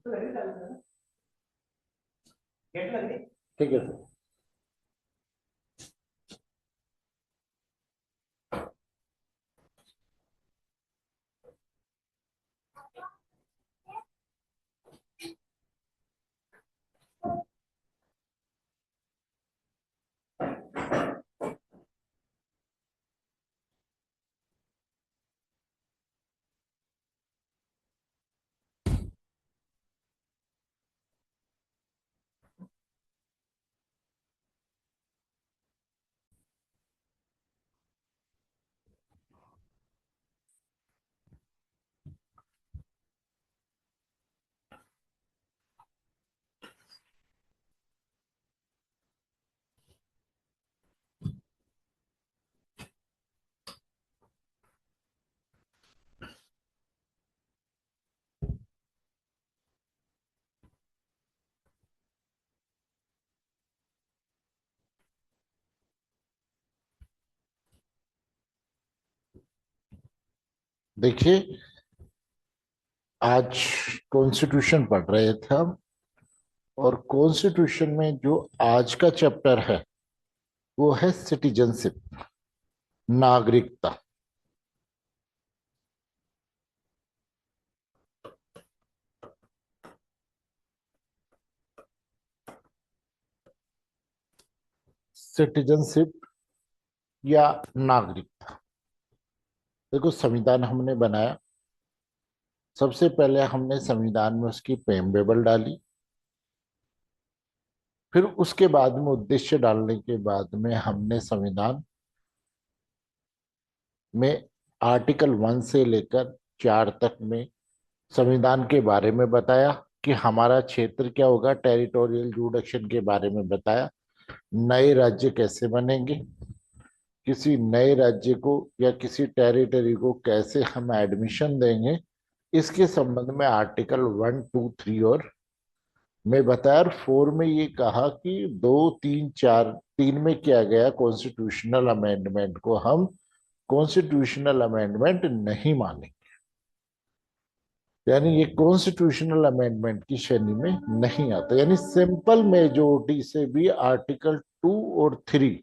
ठीक है सर। देखिए, आज कॉन्स्टिट्यूशन पढ़ रहे थे हम, और कॉन्स्टिट्यूशन में जो आज का चैप्टर है वो है सिटीजनशिप, नागरिकता। सिटीजनशिप या नागरिकता। देखो, संविधान हमने बनाया, सबसे पहले हमने संविधान में उसकी प्रेम्बेबल डाली, फिर उसके बाद में उद्देश्य डालने के बाद में हमने संविधान में आर्टिकल 1 से लेकर 4 तक में संविधान के बारे में बताया कि हमारा क्षेत्र क्या होगा, टेरिटोरियल जुडिक्शन के बारे में बताया, नए राज्य कैसे बनेंगे, किसी नए राज्य को या किसी टेरिटरी को कैसे हम एडमिशन देंगे, इसके संबंध में आर्टिकल 1, 2, 3 और में बताया। और 4 में ये कहा कि 2, 3, 4, 3 में किया गया कॉन्स्टिट्यूशनल अमेंडमेंट को हम कॉन्स्टिट्यूशनल अमेंडमेंट नहीं मानेंगे, यानी ये कॉन्स्टिट्यूशनल अमेंडमेंट की श्रेणी में नहीं आता। यानी सिंपल मेजोरिटी से भी आर्टिकल 2 और 3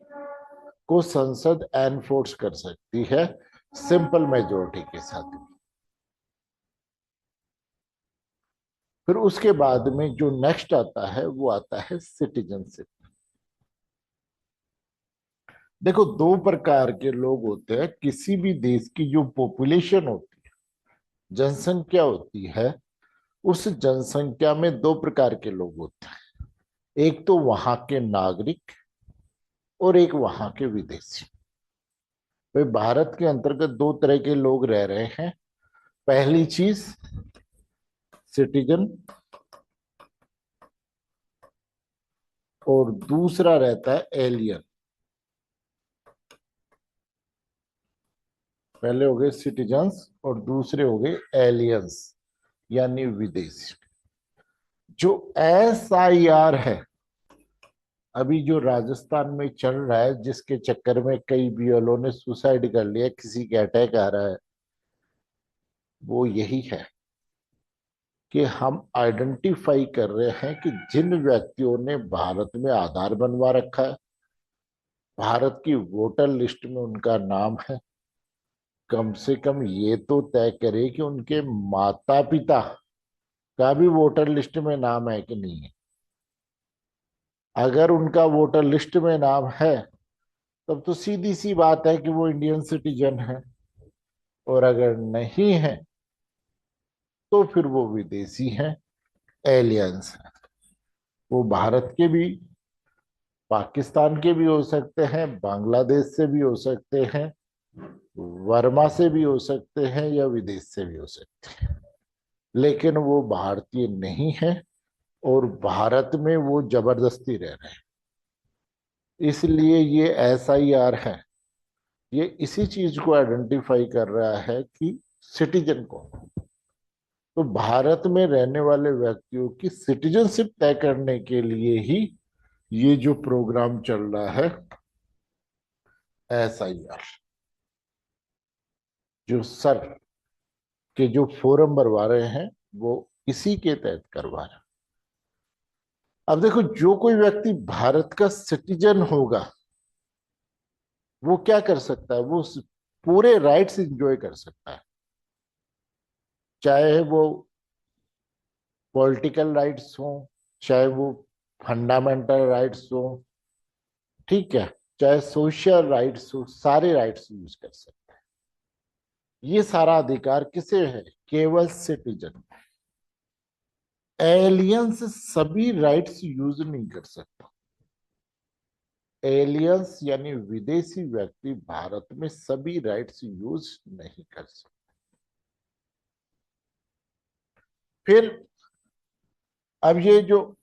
को संसद एनफोर्स कर सकती है, सिंपल मेजोरिटी के साथ। फिर उसके बाद में जो नेक्स्ट आता है वो आता है सिटीजनशिप। देखो, 2 प्रकार के लोग होते हैं। किसी भी देश की जो पॉपुलेशन होती है, जनसंख्या होती है, उस जनसंख्या में 2 प्रकार के लोग होते हैं। एक तो वहां के नागरिक और एक वहां के विदेशी। भाई, भारत के अंतर्गत 2 तरह के लोग रह रहे हैं। पहली चीज सिटीजन, और दूसरा रहता है एलियन। पहले हो गए सिटीजन्स और दूसरे हो गए एलियंस, यानी विदेशी। जो SIR है, अभी जो राजस्थान में चल रहा है, जिसके चक्कर में कई बीएलओ ने सुसाइड कर लिया, किसी के अटैक आ रहा है, वो यही है कि हम आइडेंटिफाई कर रहे हैं कि जिन व्यक्तियों ने भारत में आधार बनवा रखा है, भारत की वोटर लिस्ट में उनका नाम है, कम से कम ये तो तय करे कि उनके माता पिता का भी वोटर लिस्ट में नाम है कि नहीं है। अगर उनका वोटर लिस्ट में नाम है, तब तो सीधी सी बात है कि वो इंडियन सिटीजन है। और अगर नहीं है, तो फिर वो विदेशी हैं, एलियंस हैं। वो भारत के भी, पाकिस्तान के भी हो सकते हैं, बांग्लादेश से भी हो सकते हैं, वर्मा से भी हो सकते हैं, या विदेश से भी हो सकते हैं, लेकिन वो भारतीय नहीं है और भारत में वो जबरदस्ती रह रहे हैं। इसलिए ये SIR है, ये इसी चीज को आइडेंटिफाई कर रहा है कि सिटीजन कौन। तो भारत में रहने वाले व्यक्तियों की सिटीजनशिप तय करने के लिए ही ये जो प्रोग्राम चल रहा है, SIR। जो सर के जो फोरम भरवा रहे हैं, वो इसी के तहत करवा रहा। अब देखो, जो कोई व्यक्ति भारत का सिटीजन होगा वो क्या कर सकता है, वो पूरे राइट्स एंजॉय कर सकता है, चाहे वो पॉलिटिकल राइट्स हो, चाहे वो फंडामेंटल राइट्स हो, ठीक है, चाहे सोशल राइट्स हो, सारे राइट्स यूज कर सकते हैं। ये सारा अधिकार किसे है? केवल सिटीजन। एलियंस सभी राइट्स यूज नहीं कर सकता। एलियंस यानी विदेशी व्यक्ति भारत में सभी राइट्स यूज नहीं कर सकते। फिर अब ये जो,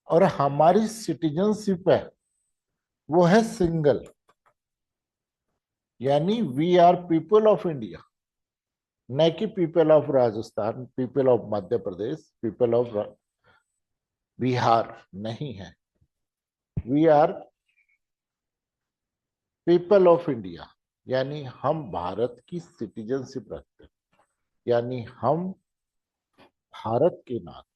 और हमारी सिटीजनशिप है वो है सिंगल, यानी we are people of India, न कि people of Rajasthan, people of Madhya Pradesh, people of Bihar नहीं है। We are people of India, यानी हम भारत की सिटीजनशिप रखते हैं, यानी हम भारत के नागरिक।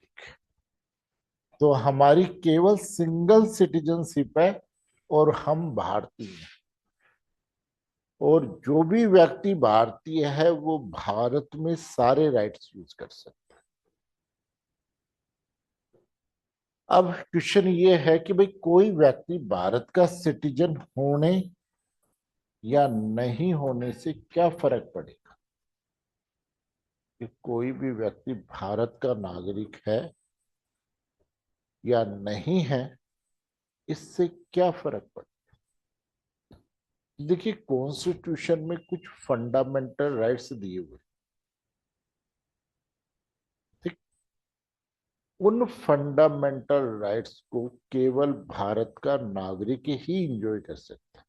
तो हमारी केवल सिंगल सिटीजनशिप है और हम भारतीय हैं। और जो भी व्यक्ति भारतीय है वो भारत में सारे राइट्स यूज कर सकता है। अब क्वेश्चन ये है कि भाई कोई व्यक्ति भारत का सिटीजन होने या नहीं होने से क्या फर्क पड़ेगा? कि कोई भी व्यक्ति भारत का नागरिक है या नहीं है, इससे क्या फर्क पड़ेगा? देखिए, कॉन्स्टिट्यूशन में कुछ फंडामेंटल राइट्स दिए हुए, ठीक, उन फंडामेंटल राइट्स को केवल भारत का नागरिक ही इंजॉय कर सकता है।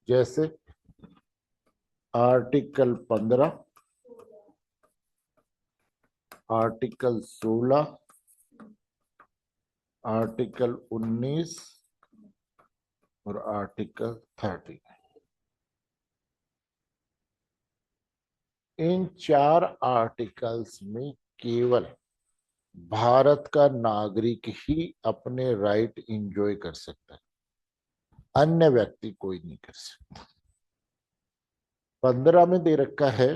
जैसे आर्टिकल 15, आर्टिकल 16, आर्टिकल 19 और आर्टिकल 30। इन चार आर्टिकल्स में केवल भारत का नागरिक ही अपने राइट इंजॉय कर सकता है, अन्य व्यक्ति कोई नहीं कर सकता। 15 में दे रखा है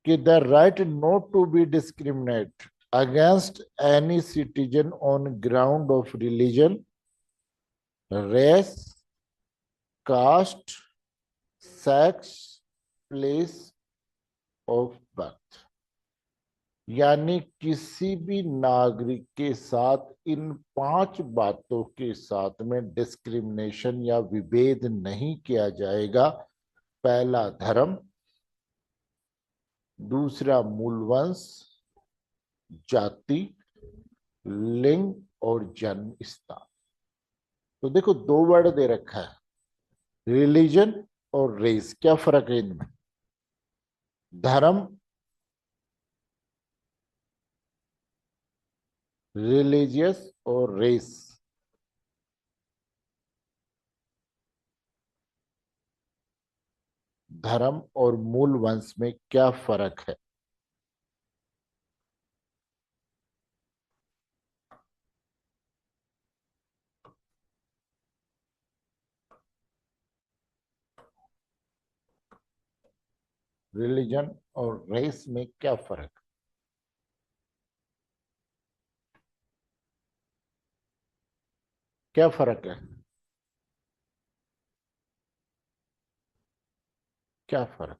कि the right not to be discriminate against any citizen on ground of religion, race, caste, sex, place of birth. यानी किसी भी नागरिक के साथ इन 5 बातों के साथ में डिस्क्रिमिनेशन या विभेद नहीं किया जाएगा। पहला धर्म, दूसरा मूल वंश, जाति, लिंग और जन्म स्थान। तो देखो, 2 वर्ड दे रखा है, रिलीजन और रेस। क्या फर्क है इनमें? धर्म, रिलीजियस और रेस। धर्म और मूल वंश में क्या फर्क है? रिलीजन और रेस में क्या फर्क? क्या फर्क है? क्या फर्क?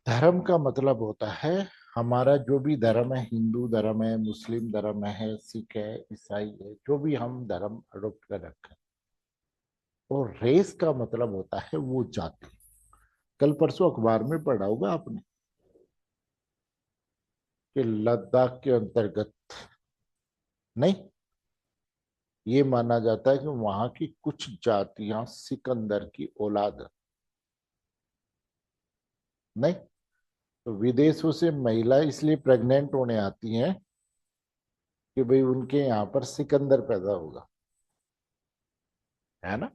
धर्म का मतलब होता है हमारा जो भी धर्म है, हिंदू धर्म है, मुस्लिम धर्म है, सिख है, ईसाई है, जो भी हम धर्म अडोप्ट कर रखे हैं। और रेस का मतलब होता है वो जाति। कल परसों अखबार में पढ़ा होगा आपने कि लद्दाख के अंतर्गत, नहीं, ये माना जाता है कि वहां की कुछ जातियां सिकंदर की औलाद है। नहीं, तो विदेशों से महिला इसलिए प्रेग्नेंट होने आती हैं कि भाई उनके यहाँ पर सिकंदर पैदा होगा, है ना?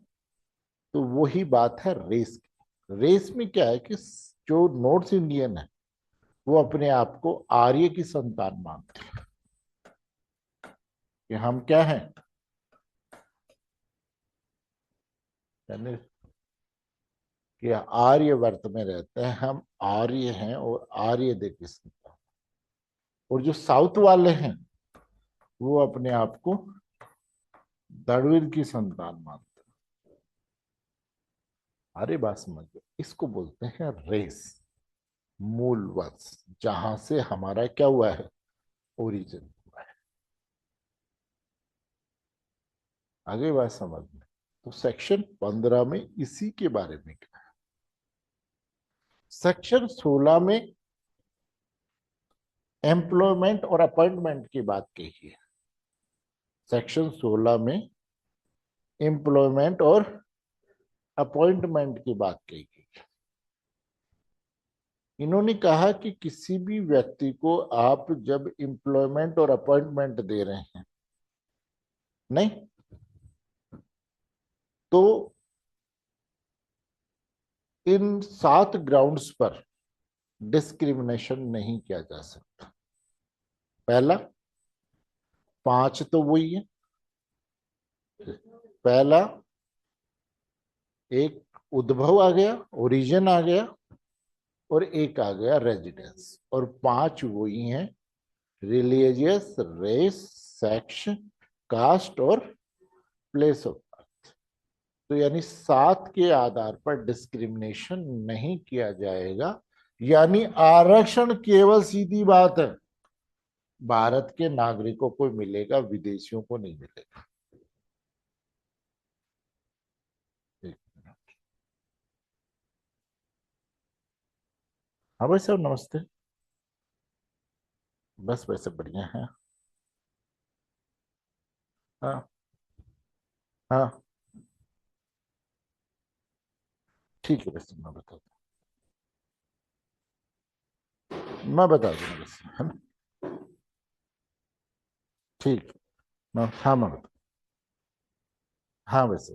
तो वही बात है रेस की। रेस में क्या है कि जो नॉर्थ इंडियन है वो अपने आप को आर्य की संतान मानते हैं कि हम क्या हैं, यानी कि आर्यवर्त में रहते हैं, हम आर्य हैं और आर्य देखी संतान। और जो साउथ वाले हैं वो अपने आप को द्रविड़ की संतान मानते हैं। अरे बात समझ गए, इसको बोलते हैं रेस, मूल वंश, जहां से हमारा क्या हुआ है, ओरिजिन हुआ है। आगे बात समझ में। तो सेक्शन 15 में इसी के बारे में क्या है। सेक्शन 16 में एम्प्लॉयमेंट और अपॉइंटमेंट की बात कही है। सेक्शन 16 में एम्प्लॉयमेंट और अपॉइंटमेंट की बात कही गई। इन्होंने कहा कि किसी भी व्यक्ति को आप जब एम्प्लॉयमेंट और अपॉइंटमेंट दे रहे हैं, नहीं, तो इन 7 ग्राउंड्स पर डिस्क्रिमिनेशन नहीं किया जा सकता। पहला, 5 तो वही है। पहला, एक उद्भव आ गया, ओरिजिन आ गया, और एक आ गया रेजिडेंस, और 5 वही हैं, रिलीजियस, रेस, सेक्स, कास्ट और प्लेस ऑफ बर्थ। तो यानी 7 के आधार पर डिस्क्रिमिनेशन नहीं किया जाएगा। यानी आरक्षण केवल, सीधी बात है, भारत के नागरिकों को मिलेगा, विदेशियों को नहीं मिलेगा। एक मिनट। हाँ भाई साहब, नमस्ते। बस वैसे बढ़िया है। हाँ। हाँ, ठीक है, वैसे मैं बता दूँ, मैं बता दूंगा वैसे, है ना। ठीक। हाँ, मैं बता। हाँ वैसे,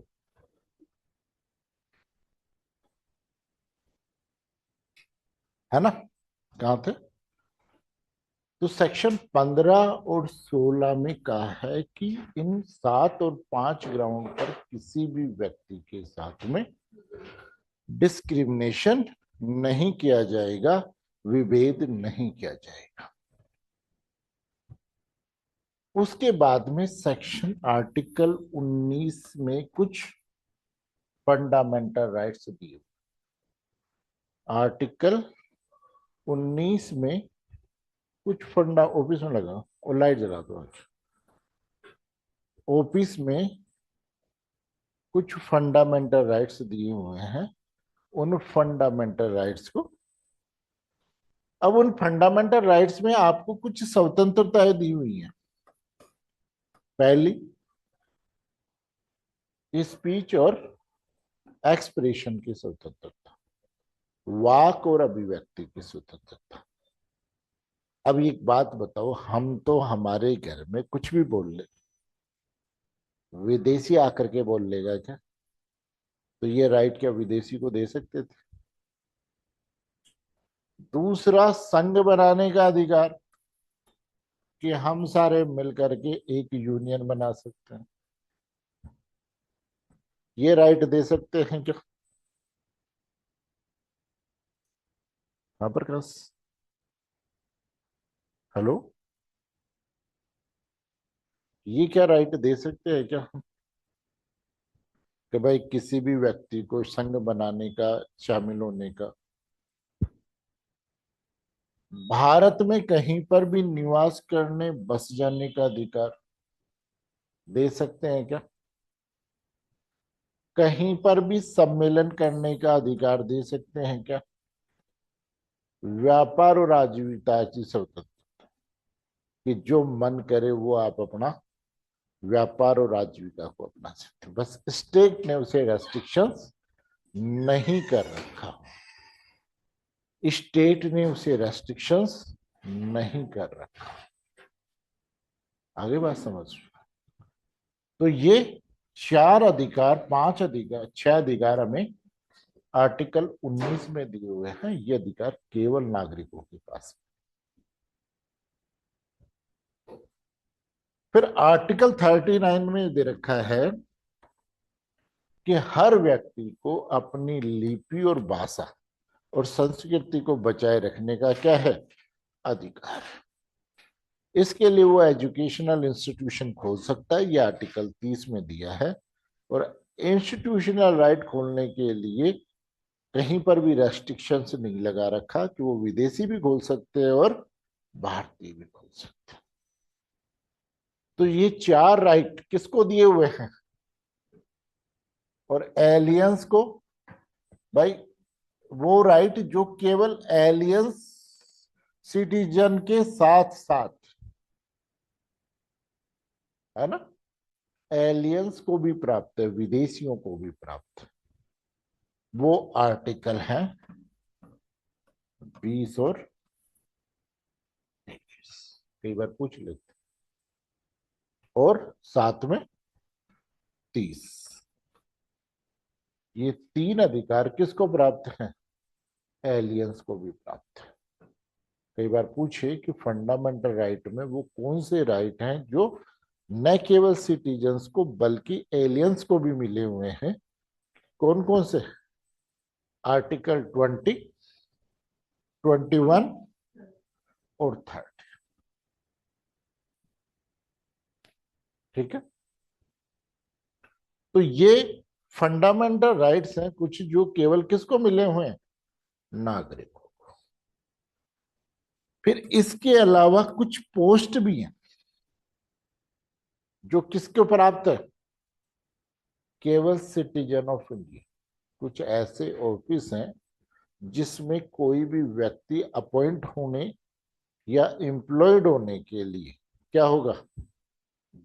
है ना। कहाँ थे। तो सेक्शन 15 और 16 में कहा है कि इन 7 और 5 ग्राउंड पर किसी भी व्यक्ति के साथ में डिस्क्रिमिनेशन नहीं किया जाएगा, विभेद नहीं किया जाएगा। उसके बाद में सेक्शन आर्टिकल 19 में कुछ फंडामेंटल राइट्स दिए। आर्टिकल 19 में कुछ फंडा, ऑफिस में लगा और लाइट जला दो आज। ऑफिस में कुछ फंडामेंटल राइट्स दिए हुए हैं। उन फंडामेंटल राइट्स को, अब उन फंडामेंटल राइट्स में आपको कुछ स्वतंत्रताएं दी हुई हैं। पहली, स्पीच और एक्सप्रेशन की स्वतंत्रता, वाक और अभिव्यक्ति की स्वतंत्रता। अब एक बात बताओ, हम तो हमारे घर में कुछ भी बोल ले, विदेशी आकर के बोल लेगा क्या? तो ये राइट क्या विदेशी को दे सकते थे? दूसरा, संघ बनाने का अधिकार, कि हम सारे मिलकर के एक यूनियन बना सकते हैं, ये राइट दे सकते हैं क्या? हाँ प्रकाश, हेलो, ये क्या राइट दे सकते हैं क्या कि भाई किसी भी व्यक्ति को संघ बनाने का, शामिल होने का, भारत में कहीं पर भी निवास करने, बस जाने का अधिकार दे सकते हैं क्या? कहीं पर भी सम्मेलन करने का अधिकार दे सकते हैं क्या? व्यापार और आजीविका की स्वतंत्रता, कि जो मन करे वो आप अपना व्यापार और आजीविका को अपना सकते हैं, बस स्टेट ने उसे रेस्ट्रिक्शंस नहीं कर रखा। स्टेट ने उसे रेस्ट्रिक्शंस नहीं कर रखा। आगे बात समझ। तो ये 4 अधिकार, 5 अधिकार, 6 अधिकार हमें आर्टिकल 19 में दिए हुए हैं ये अधिकार केवल नागरिकों के पास। फिर आर्टिकल 39 में दे रखा है कि हर व्यक्ति को अपनी लिपि और भाषा और संस्कृति को बचाए रखने का क्या है, अधिकार। इसके लिए वो एजुकेशनल इंस्टीट्यूशन खोल सकता है, ये आर्टिकल 30 में दिया है। और इंस्टीट्यूशनल राइट खोलने के लिए कहीं पर भी रेस्ट्रिक्शंस नहीं लगा रखा कि वो विदेशी भी खोल सकते हैं और भारतीय भी खोल सकते हैं। तो ये 4 राइट किसको दिए हुए हैं, और एलियंस को, भाई वो राइट जो केवल एलियंस सिटीजन के साथ साथ है ना, एलियंस को भी प्राप्त है, विदेशियों को भी प्राप्त है। वो आर्टिकल है 20 और 21, कई बार पूछ लेते, और साथ में 30। ये 3 अधिकार किसको प्राप्त है, एलियंस को भी प्राप्त है। कई बार पूछे कि फंडामेंटल राइट में वो कौन से राइट हैं जो न केवल सिटीजन्स को बल्कि एलियंस को भी मिले हुए हैं, कौन कौन से, आर्टिकल 20, 21 और 30। ठीक है, तो ये फंडामेंटल राइट्स हैं कुछ जो केवल किसको मिले हुए हैं, नागरिकों को। फिर इसके अलावा कुछ पोस्ट भी हैं जो किसके प्राप्त है, केवल सिटीजन ऑफ इंडिया। कुछ ऐसे ऑफिस हैं जिसमें कोई भी व्यक्ति अपॉइंट होने या एम्प्लॉयड होने के लिए क्या होगा,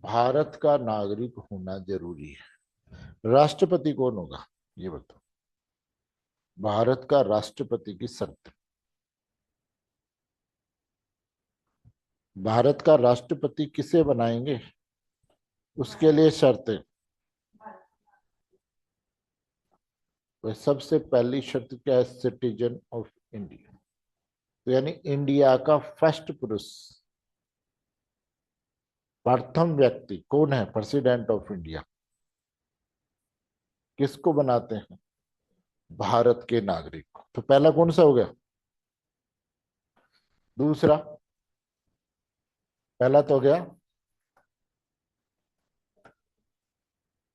भारत का नागरिक होना जरूरी है। राष्ट्रपति कौन होगा ये बताओ, भारत का राष्ट्रपति की शर्त, भारत का राष्ट्रपति किसे बनाएंगे, उसके लिए शर्तें। तो सबसे पहली शर्त क्या है, सिटीजन ऑफ इंडिया। तो यानी इंडिया का फर्स्ट पुरुष, प्रथम व्यक्ति कौन है, प्रेसिडेंट ऑफ इंडिया, किसको बनाते हैं, भारत के नागरिक को। तो पहला कौन सा हो गया, दूसरा, पहला तो हो गया,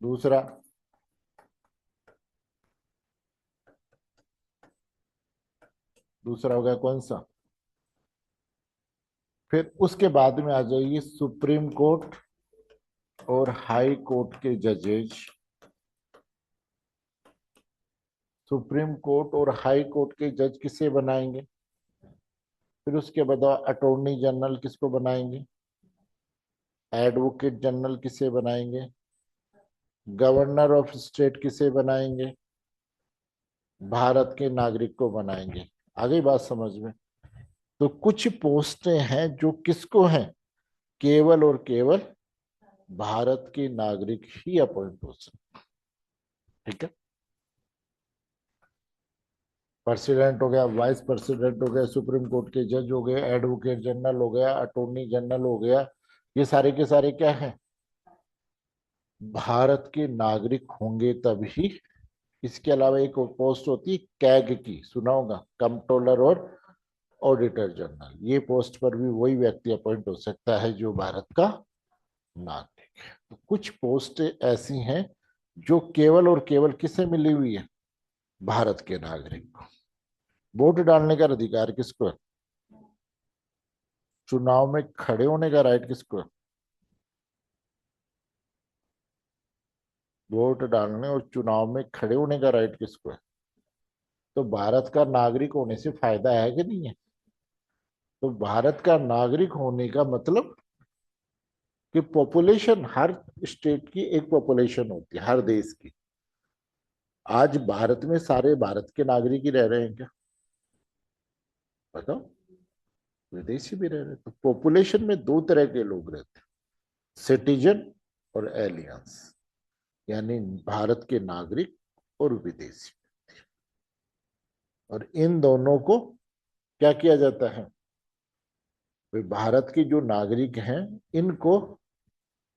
दूसरा, दूसरा हो गया कौन सा। फिर उसके बाद में आ जाइए सुप्रीम कोर्ट और हाई कोर्ट के जजेज। सुप्रीम कोर्ट और हाई कोर्ट के जज किसे बनाएंगे, फिर उसके बाद अटॉर्नी जनरल किसको बनाएंगे, एडवोकेट जनरल किसे बनाएंगे, गवर्नर ऑफ स्टेट किसे बनाएंगे, भारत के नागरिक को बनाएंगे। आ गई बात समझ में। तो कुछ पोस्टें हैं जो किसको हैं, केवल और केवल भारत के नागरिक ही अपॉइंट हो सकते। ठीक है, प्रेसिडेंट हो गया, वाइस प्रेसिडेंट हो गया, सुप्रीम कोर्ट के जज हो गए, एडवोकेट जनरल हो गया, अटॉर्नी जनरल हो गया, ये सारे के सारे क्या हैं, भारत के नागरिक होंगे तभी। इसके अलावा एक पोस्ट होती है कैग की, सुना होगा, कंट्रोलर और ऑडिटर जनरल। ये पोस्ट पर भी वही व्यक्ति अपॉइंट हो सकता है जो भारत का नागरिक है। तो कुछ पोस्ट ऐसी हैं जो केवल और केवल किसे मिली हुई है, भारत के नागरिक को। वोट डालने का अधिकार किसको है, चुनाव में खड़े होने का राइट किसको है, वोट डालने और चुनाव में खड़े होने का राइट किसको है। तो भारत का नागरिक होने से फायदा है कि नहीं है, तो भारत का नागरिक होने का मतलब कि पॉपुलेशन, हर स्टेट की एक पॉपुलेशन होती है, हर देश की। आज भारत में सारे भारत के नागरिक ही रह रहे हैं क्या, बताओ, विदेशी भी रह रहे हैं। तो पॉपुलेशन में 2 तरह के लोग रहते हैं, सिटीजन और एलियंस, यानी भारत के नागरिक और विदेशी। और इन दोनों को क्या किया जाता है, वे भारत के जो नागरिक हैं इनको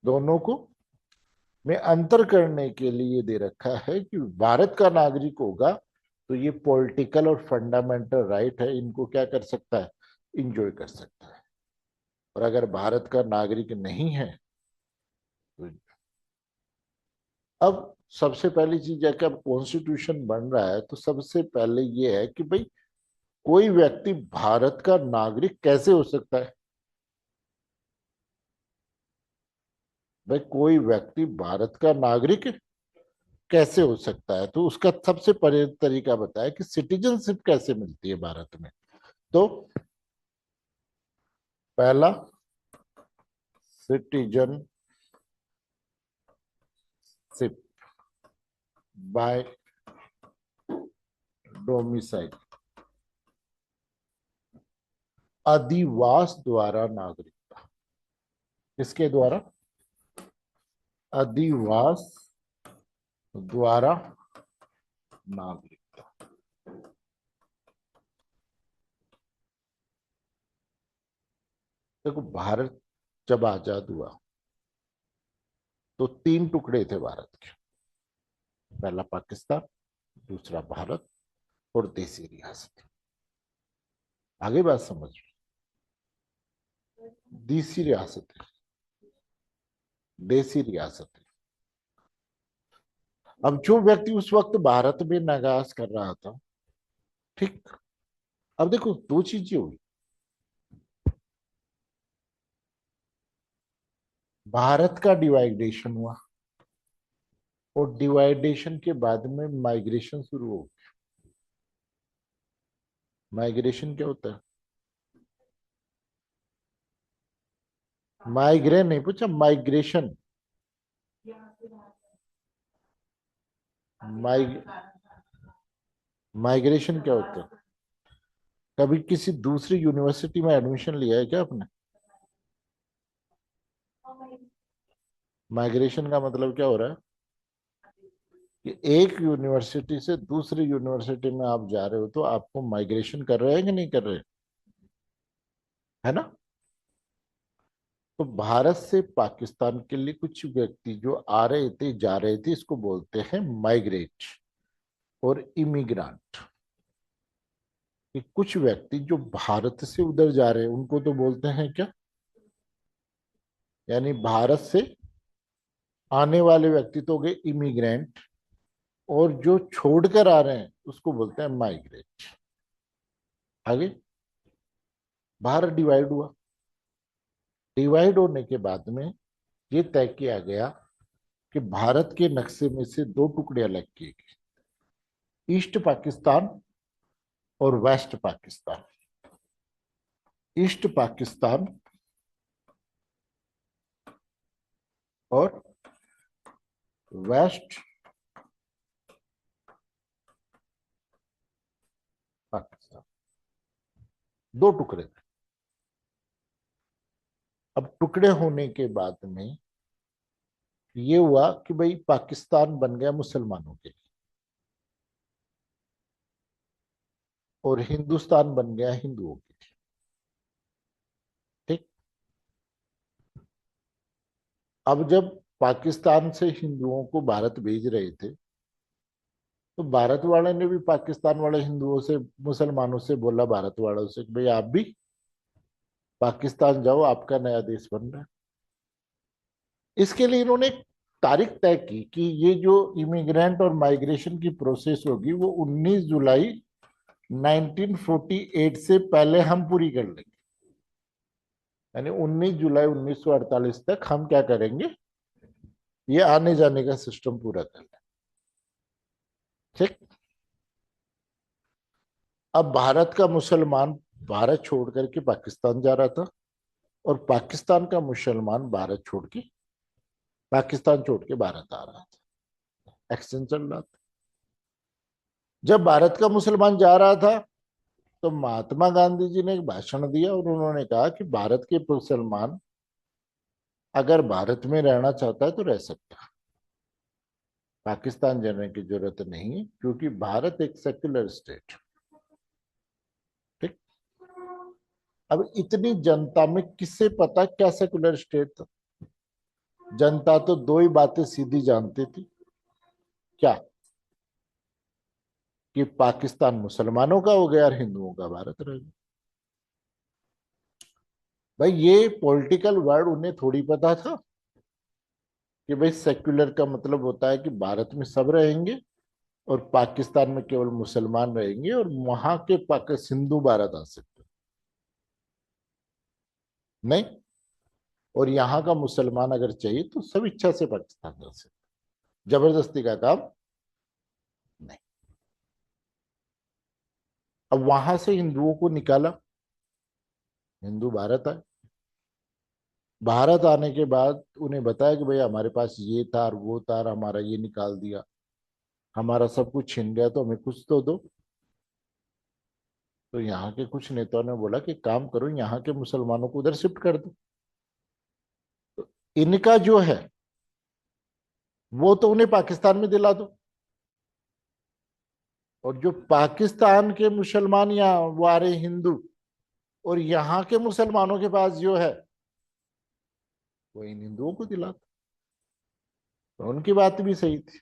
दोनों को में अंतर करने के लिए दे रखा है कि भारत का नागरिक होगा तो ये पॉलिटिकल और फंडामेंटल राइट है, इनको क्या कर सकता है, इंजॉय कर सकता है। और अगर भारत का नागरिक नहीं है तो अब सबसे पहली चीज है कि अब कॉन्स्टिट्यूशन बन रहा है तो सबसे पहले ये है कि भाई कोई व्यक्ति भारत का नागरिक कैसे हो सकता है। भाई कोई व्यक्ति भारत का नागरिक कैसे हो सकता है, तो उसका सबसे पहले तरीका बताया कि सिटीजनशिप कैसे मिलती है भारत में। तो पहला, सिटीजनशिप बाय डोमिसाइल, अधिवास द्वारा नागरिकता। किसके द्वारा, अधिवास द्वारा नागरिकता। देखो भारत जब आजाद हुआ तो तीन टुकड़े थे भारत के, पहला पाकिस्तान, दूसरा भारत और देसी रियासत। आगे बात समझ, देसी रियासत, देसी रियासत। अब जो व्यक्ति उस वक्त भारत में निवास कर रहा था, ठीक, अब देखो दो चीजें हुई, भारत का डिवाइडेशन हुआ और डिवाइडेशन के बाद में माइग्रेशन शुरू हो। माइग्रेशन क्या होता है, माइग्रेन नहीं पूछा, माइग्रेशन। माइग माइग्रेशन क्या होता है, कभी किसी दूसरी यूनिवर्सिटी में एडमिशन लिया है क्या आपने। माइग्रेशन का मतलब क्या हो रहा है कि एक यूनिवर्सिटी से दूसरी यूनिवर्सिटी में आप जा रहे हो तो आपको माइग्रेशन कर रहे हैं कि नहीं कर रहे, है ना। तो भारत से पाकिस्तान के लिए कुछ व्यक्ति जो आ रहे थे जा रहे थे इसको बोलते हैं माइग्रेट और इमिग्रांट। कि कुछ व्यक्ति जो भारत से उधर जा रहे हैं उनको तो बोलते हैं क्या, यानी भारत से आने वाले व्यक्ति तो हो गए इमिग्रेंट, और जो छोड़कर आ रहे हैं उसको बोलते हैं माइग्रेट। आगे भारत डिवाइड हुआ, डिवाइड होने के बाद में ये तय किया गया कि भारत के नक्शे में से दो टुकड़े अलग किए गए, ईस्ट पाकिस्तान और वेस्ट पाकिस्तान। ईस्ट पाकिस्तान और वेस्ट पाकिस्तान, दो टुकड़े थे। अब टुकड़े होने के बाद में ये हुआ कि भाई पाकिस्तान बन गया मुसलमानों के लिए और हिंदुस्तान बन गया हिंदुओं के लिए, ठीक। अब जब पाकिस्तान से हिंदुओं को भारत भेज रहे थे तो भारत वाले ने भी पाकिस्तान वाले हिंदुओं से, मुसलमानों से बोला, भारत वालों से कि भाई आप भी पाकिस्तान जाओ, आपका नया देश बन रहा है। इसके लिए इन्होंने एक तारीख तय की कि ये जो इमिग्रेंट और माइग्रेशन की प्रोसेस होगी वो 19 जुलाई 1948 से पहले हम पूरी कर लेंगे। यानी 19 जुलाई 1948 तक हम क्या करेंगे, ये आने जाने का सिस्टम पूरा कर लें, ठीक। अब भारत का मुसलमान भारत छोड़ करके पाकिस्तान जा रहा था और पाकिस्तान का मुसलमान भारत छोड़ के, पाकिस्तान छोड़ के भारत आ रहा था, एक्सचेंज चल रहा था। जब भारत का मुसलमान जा रहा था तो महात्मा गांधी जी ने एक भाषण दिया और उन्होंने कहा कि भारत के मुसलमान अगर भारत में रहना चाहता है तो रह सकता है, पाकिस्तान जाने की जरूरत नहीं है क्योंकि भारत एक सेक्युलर स्टेट। अब इतनी जनता में किससे पता क्या सेकुलर स्टेट था? जनता तो दो ही बातें सीधी जानती थी। क्या? कि पाकिस्तान मुसलमानों का हो गया और हिंदुओं का भारत रह गया। भाई ये पॉलिटिकल वर्ड उन्हें थोड़ी पता था कि भाई सेक्युलर का मतलब होता है कि भारत में सब रहेंगे और पाकिस्तान में केवल मुसलमान रहेंगे और वहां के पाकिस्तान हिंदू भारत आ सकते। नहीं। और यहाँ का मुसलमान अगर चाहिए तो सब इच्छा से पाकिस्तान जा सकते। जबरदस्ती का काम नहीं। अब वहां से हिंदुओं को निकाला, हिंदू भारत आए। भारत आने के बाद उन्हें बताया कि भाई हमारे पास ये था और वो था और हमारा ये निकाल दिया, हमारा सब कुछ छिन गया, तो हमें कुछ तो दो। तो यहाँ के कुछ नेताओं ने बोला कि काम करो, यहाँ के मुसलमानों को उधर शिफ्ट कर दो। तो इनका जो है वो तो उन्हें पाकिस्तान में दिला दो, और जो पाकिस्तान के मुसलमान या वारे हिंदू और यहाँ के मुसलमानों के पास जो है वो इन हिंदुओं को दिला दो। तो उनकी बात भी सही थी,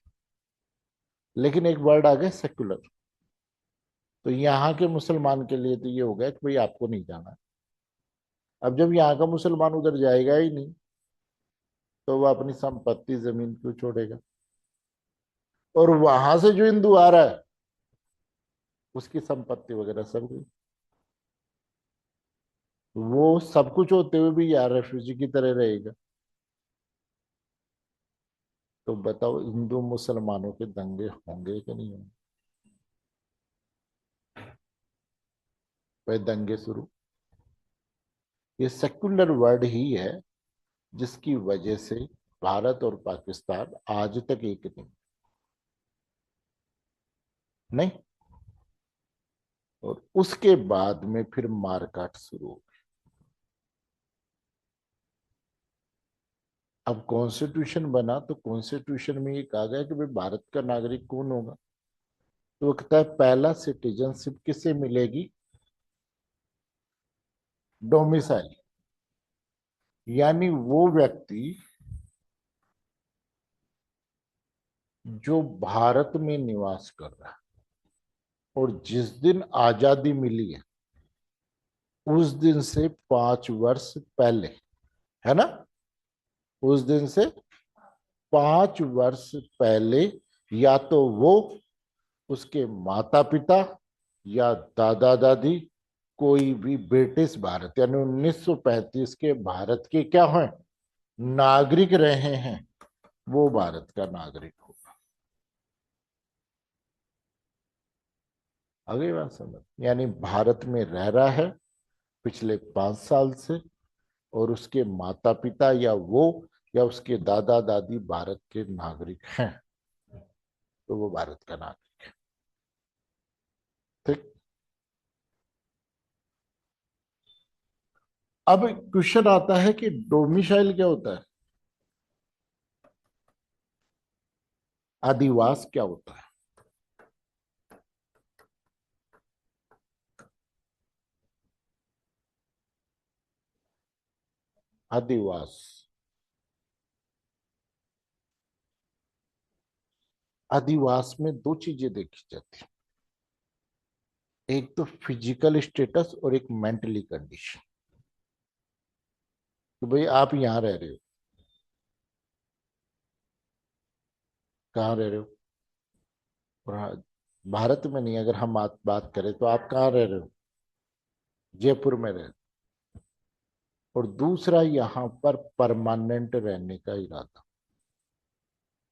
लेकिन एक वर्ड आ गया सेक्युलर। तो यहाँ के मुसलमान के लिए तो ये हो गया कि भाई आपको नहीं जाना है। अब जब यहाँ का मुसलमान उधर जाएगा ही नहीं तो वह अपनी संपत्ति जमीन क्यों छोड़ेगा? और वहां से जो हिंदू आ रहा है उसकी संपत्ति वगैरह सब गई। वो सब कुछ होते हुए भी यार रेफ्यूजी की तरह रहेगा। तो बताओ हिंदू मुसलमानों के दंगे होंगे कि नहीं होंगे? वह दंगे शुरू। ये सेक्युलर वर्ड ही है जिसकी वजह से भारत और पाकिस्तान आज तक एक नहीं। नहीं। और उसके बाद में फिर मारकाट शुरू हो गई। अब कॉन्स्टिट्यूशन बना तो कॉन्स्टिट्यूशन में ये कहा गया कि भाई भारत का नागरिक कौन होगा? तो वो कहता है पहला सिटीजनशिप किसे मिलेगी? डोमिसाइल, यानी वो व्यक्ति जो भारत में निवास कर रहा है और जिस दिन आजादी मिली है उस दिन से 5 वर्ष पहले, है ना, उस दिन से 5 वर्ष पहले या तो वो, उसके माता पिता या दादा दादी, कोई भी ब्रिटिश भारत यानी 1935 के भारत के क्या हैं, नागरिक रहे हैं, वो भारत का नागरिक होगा। अगली बात समझ, यानी भारत में रह रहा है पिछले 5 साल से और उसके माता पिता या वो या उसके दादा दादी भारत के नागरिक हैं, तो वो भारत का नागरिक है। ठीक। अब क्वेश्चन आता है कि डोमिसाइल क्या होता है? आदिवास क्या होता है? आदिवास, आदिवास में दो चीजें देखी जाती हैं। एक तो फिजिकल स्टेटस और एक मेंटली कंडीशन। तो भाई आप यहाँ रह रहे हो, कहाँ रह रहे हो? और भारत में नहीं, अगर हम बात करें तो आप कहाँ रह रहे हो? जयपुर में रह रहे हो। और दूसरा यहाँ पर परमानेंट रहने का इरादा,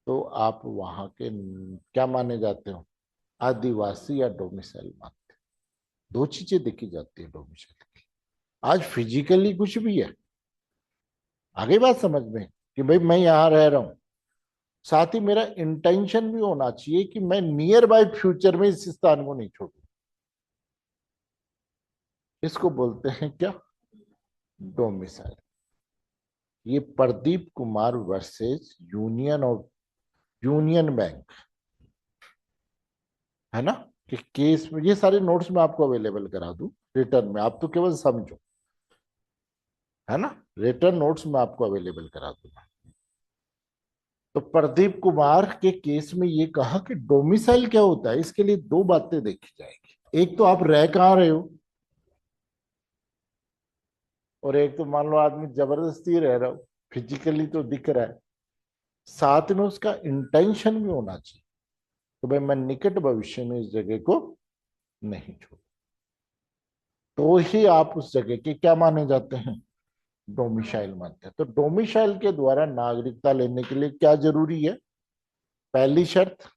तो आप वहां के क्या माने जाते हो? आदिवासी या डोमिसाइल मानते हो। दो चीजें देखी जाती है डोमिसाइल की। आज फिजिकली कुछ भी है, आगे बात समझ में, कि भाई मैं यहाँ रह रहा हूं, साथ ही मेरा इंटेंशन भी होना चाहिए कि मैं नियर बाय फ्यूचर में इस स्थान को नहीं छोड़ू। इसको बोलते हैं क्या? डोमिसाइल। ये Pradeep Kumar versus union of union bank, है ना, कि केस में ये सारे नोट्स मैं आपको अवेलेबल करा दूं रिटर्न में, आप तो केवल समझो। है ना। रिटर्न नोट्स मैं आपको अवेलेबल करा दूंगा। तो प्रदीप कुमार के केस में ये कहा कि डोमिसाइल क्या होता है, इसके लिए दो बातें देखी जाएगी। एक तो आप रह कहाँ रहे हो, और एक तो मान लो आदमी जबरदस्ती रह रहा हो, फिजिकली तो दिख रहा है, साथ में उसका इंटेंशन भी होना चाहिए। तो भाई मैं निकट भविष्य में इस जगह को नहीं छोड़, तो ही आप उस जगह के क्या माने जाते हैं, डोमिसाइल मानते हैं। तो डोमिसाइल के द्वारा नागरिकता लेने के लिए क्या जरूरी है, पहली शर्त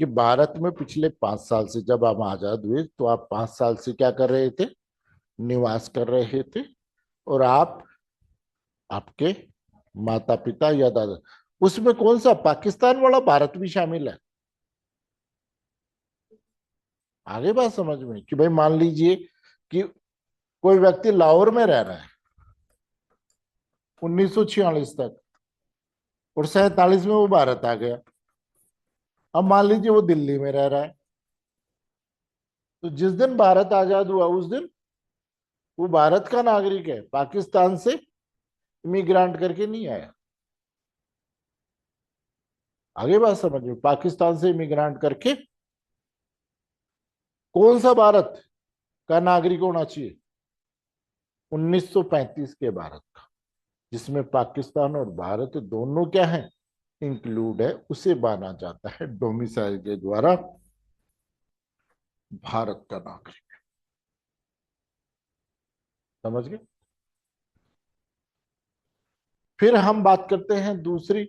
कि भारत में पिछले 5 साल से, जब हम आजाद हुए तो आप 5 साल से क्या कर रहे थे, निवास कर रहे थे, और आप, आपके माता पिता या दादा, उसमें कौन सा पाकिस्तान वाला भारत भी शामिल है। आगे बात समझ में कि भाई मान लीजिए कि कोई व्यक्ति लाहौर में रह रहा है 1946 तक, और 47 में वो भारत आ गया। अब मान लीजिए वो दिल्ली में रह रहा है, तो जिस दिन भारत आजाद हुआ उस दिन वो भारत का नागरिक है, पाकिस्तान से इमिग्रांट करके नहीं आया। आगे बात समझ में, पाकिस्तान से इमिग्रांट करके, कौन सा भारत का नागरिक होना चाहिए, 1935 के भारत का, जिसमें पाकिस्तान और भारत दोनों क्या है, इंक्लूड है, उसे माना जाता है डोमिसाइल के द्वारा भारत का नागरिक। समझ गए। फिर हम बात करते हैं दूसरी,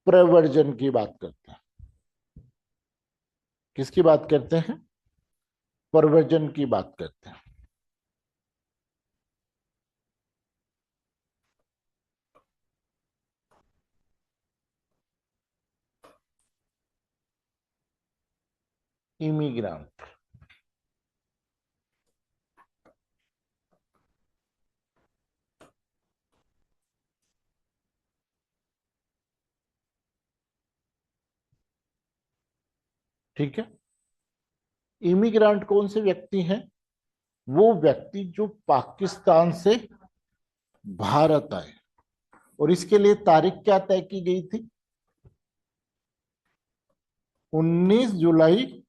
प्रवर्जन की बात करते हैं। किसकी बात करते हैं, प्रवर्जन की बात करते हैं। इमिग्रांट, ठीक है। इमिग्रांट कौन से व्यक्ति हैं, वो व्यक्ति जो पाकिस्तान से भारत आए, और इसके लिए तारीख क्या तय की गई थी, 19 जुलाई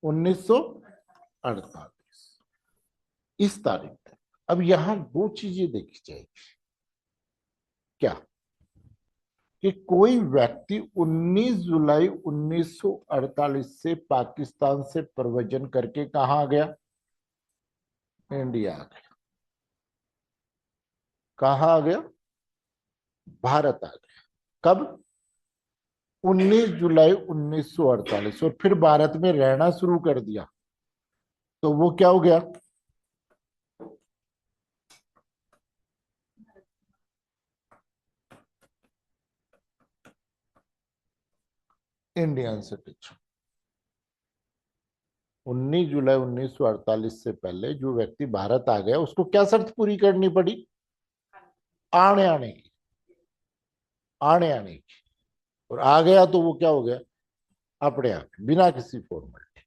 1948, इस तारीख तक। अब यहां दो चीजें देखी जाएगी, क्या, कि कोई व्यक्ति 19 जुलाई 1948 से पाकिस्तान से प्रव्रजन करके कहां आ गया, इंडिया आ गया। कहां आ गया, भारत आ गया। कब, 19 जुलाई 1948, और फिर भारत में रहना शुरू कर दिया, तो वो क्या हो गया, इंडियन सिटीजन। 19 जुलाई 1948 से पहले जो व्यक्ति भारत आ गया उसको क्या शर्त पूरी करनी पड़ी, आने आने की, आने आने की, और आ गया तो वो क्या हो गया, अपने आप, बिना किसी फॉर्मेलिटी।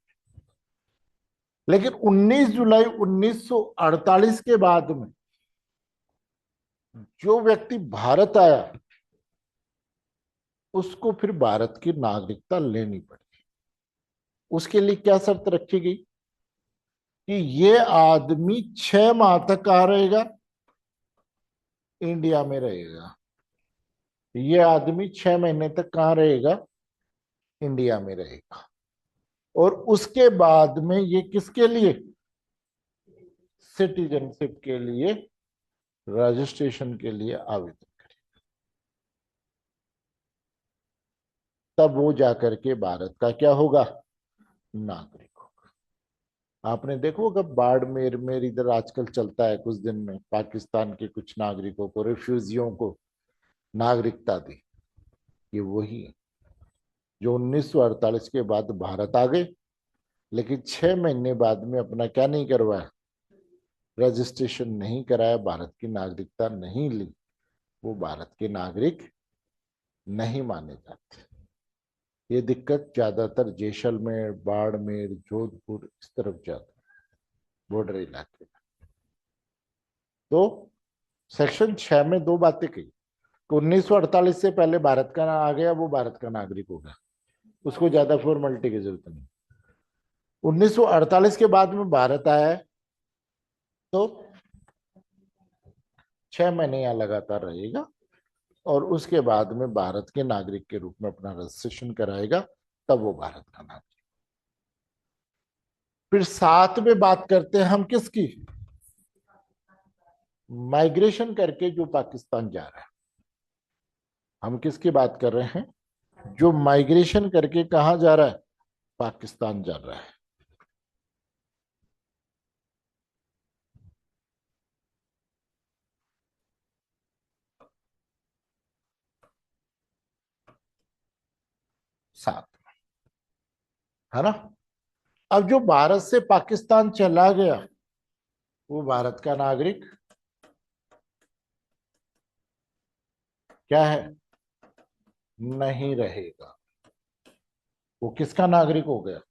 लेकिन 19 जुलाई 1948 के बाद में जो व्यक्ति भारत आया उसको फिर भारत की नागरिकता लेनी पड़ी। उसके लिए क्या शर्त रखी गई, कि ये आदमी 6 माह तक कहाँ रहेगा, इंडिया में रहेगा। ये आदमी 6 महीने तक कहाँ रहेगा, इंडिया में रहेगा। और उसके बाद में ये किसके लिए, सिटीजनशिप के लिए, रजिस्ट्रेशन के लिए आवेदन करे, तब वो जाकर के भारत का क्या होगा, नागरिक होगा। आपने देखो कब बाड़मेर में इधर आजकल चलता है, कुछ दिन में पाकिस्तान के कुछ नागरिकों को, रिफ्यूजियों को नागरिकता दी। ये वही है जो 1948 के बाद भारत आ गए, लेकिन 6 महीने बाद में अपना क्या नहीं करवाया, रजिस्ट्रेशन नहीं कराया, भारत की नागरिकता नहीं ली, वो भारत के नागरिक नहीं माने जाते। ये दिक्कत ज्यादातर जैसलमेर, बाड़मेर, जोधपुर, इस तरफ ज्यादा। बॉर्डर इलाके में। तो सेक्शन 6 में दो बातें कही कि 1948 से पहले भारत का आ गया वो भारत का नागरिक होगा, उसको ज्यादा फॉर्मेलिटी की जरूरत नहीं। 1948 के बाद में भारत आया है तो 6 महीने यहाँ लगातार रहेगा और उसके बाद में भारत के नागरिक के रूप में अपना रजिस्ट्रेशन कराएगा, तब वो भारत का नागरिक। फिर साथ में बात करते हैं हम किसकी, माइग्रेशन करके जो पाकिस्तान जा रहा है। हम किसकी बात कर रहे हैं, जो माइग्रेशन करके कहां जा रहा है, पाकिस्तान जा रहा है। साथ, है ना। अब जो भारत से पाकिस्तान चला गया वो भारत का नागरिक क्या है, नहीं रहेगा। वो किसका नागरिक हो गया।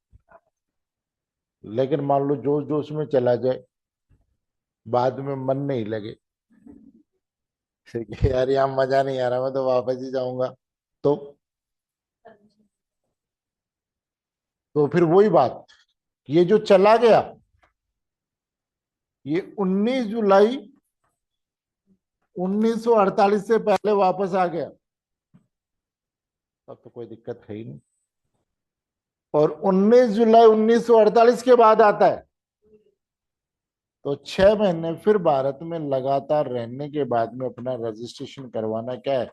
लेकिन मान लो जोश जोश में चला जाए, बाद में मन नहीं लगे कि यार यहाँ मजा नहीं आ रहा, मैं तो वापस ही जाऊंगा, तो फिर वही बात, ये जो चला गया ये 19 जुलाई 1948 से पहले वापस आ गया, तब तो कोई दिक्कत है ही नहीं। और 19 जुलाई 1948 के बाद आता है तो 6 महीने फिर भारत में लगातार रहने के बाद में अपना रजिस्ट्रेशन करवाना क्या है,